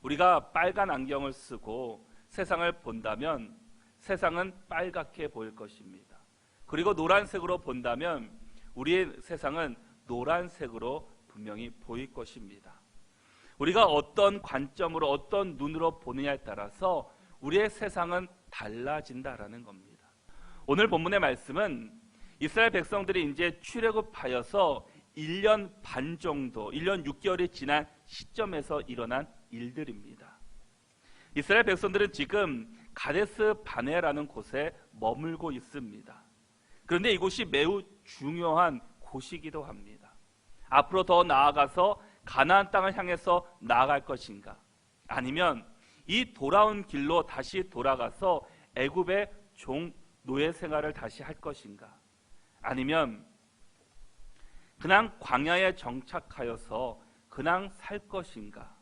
우리가 빨간 안경을 쓰고 세상을 본다면 세상은 빨갛게 보일 것입니다. 그리고 노란색으로 본다면 우리의 세상은 노란색으로 분명히 보일 것입니다. 우리가 어떤 관점으로 어떤 눈으로 보느냐에 따라서 우리의 세상은 달라진다라는 겁니다. 오늘 본문의 말씀은 이스라엘 백성들이 이제 출애굽하여서 1년 반 정도, 1년 6개월이 지난 시점에서 일어난 일들입니다. 이스라엘 백성들은 지금 가데스 바네라는 곳에 머물고 있습니다. 그런데 이곳이 매우 중요한 곳이기도 합니다. 앞으로 더 나아가서 가나안 땅을 향해서 나아갈 것인가, 아니면 이 돌아온 길로 다시 돌아가서 애굽의 종 노예 생활을 다시 할 것인가, 아니면 그냥 광야에 정착하여서 그냥 살 것인가,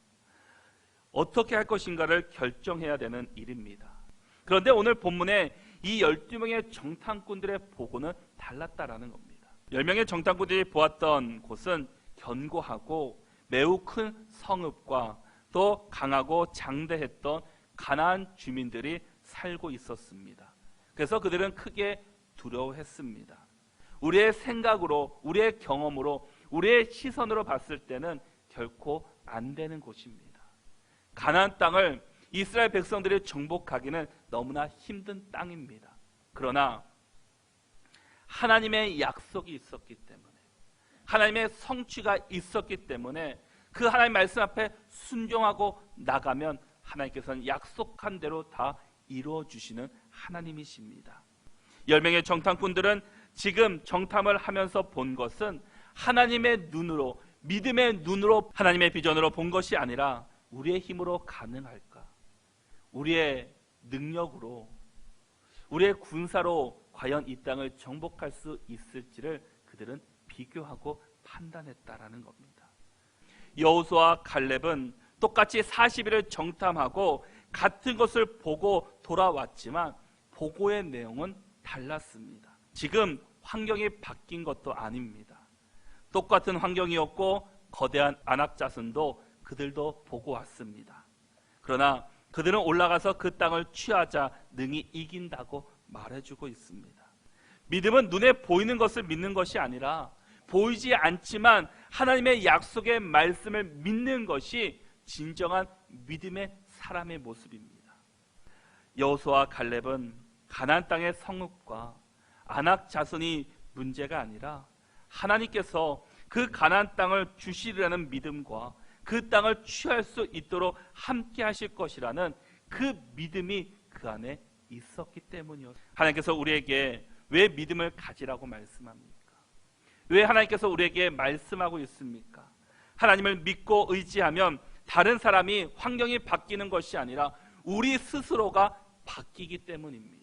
어떻게 할 것인가를 결정해야 되는 일입니다. 그런데 오늘 본문에 이 12명의 정탐꾼들의 보고는 달랐다라는 겁니다. 10명의 정탐꾼들이 보았던 곳은 견고하고 매우 큰 성읍과 또 강하고 장대했던 가나안 주민들이 살고 있었습니다. 그래서 그들은 크게 두려워했습니다. 우리의 생각으로, 우리의 경험으로, 우리의 시선으로 봤을 때는 결코 안 되는 곳입니다. 가나안 땅을 이스라엘 백성들이 정복하기는 너무나 힘든 땅입니다. 그러나 하나님의 약속이 있었기 때문에, 하나님의 성취가 있었기 때문에 그 하나님 말씀 앞에 순종하고 나가면 하나님께서는 약속한 대로 다 이루어 주시는 하나님이십니다. 10명의 정탐꾼들은 지금 정탐을 하면서 본 것은 하나님의 눈으로, 믿음의 눈으로, 하나님의 비전으로 본 것이 아니라 우리의 힘으로 가능할까, 우리의 능력으로, 우리의 군사로 과연 이 땅을 정복할 수 있을지를 그들은 비교하고 판단했다라는 겁니다. 여호수아와 갈렙은 똑같이 40일을 정탐하고 같은 것을 보고 돌아왔지만 보고의 내용은 달랐습니다. 지금 환경이 바뀐 것도 아닙니다. 똑같은 환경이었고 거대한 안악자손도 그들도 보고 왔습니다. 그러나 그들은 올라가서 그 땅을 취하자 능히 이긴다고 말해주고 있습니다. 믿음은 눈에 보이는 것을 믿는 것이 아니라 보이지 않지만 하나님의 약속의 말씀을 믿는 것이 진정한 믿음의 사람의 모습입니다. 여호수아와 갈렙은 가나안 땅의 성읍과 아낙 자손이 문제가 아니라 하나님께서 그 가나안 땅을 주시리라는 믿음과 그 땅을 취할 수 있도록 함께 하실 것이라는 그 믿음이 그 안에 있었기 때문이었습니다. 하나님께서 우리에게 왜 믿음을 가지라고 말씀합니까? 왜 하나님께서 우리에게 말씀하고 있습니까? 하나님을 믿고 의지하면 다른 사람이, 환경이 바뀌는 것이 아니라 우리 스스로가 바뀌기 때문입니다.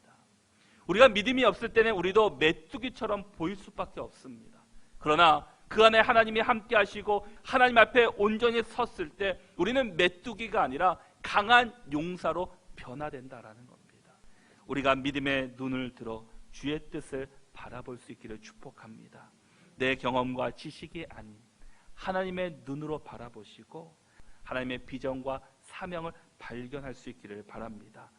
우리가 믿음이 없을 때는 우리도 메뚜기처럼 보일 수밖에 없습니다. 그러나 그 안에 하나님이 함께 하시고 하나님 앞에 온전히 섰을 때 우리는 메뚜기가 아니라 강한 용사로 변화된다라는 겁니다. 우리가 믿음의 눈을 들어 주의 뜻을 바라볼 수 있기를 축복합니다. 내 경험과 지식이 아닌 하나님의 눈으로 바라보시고 하나님의 비전과 사명을 발견할 수 있기를 바랍니다.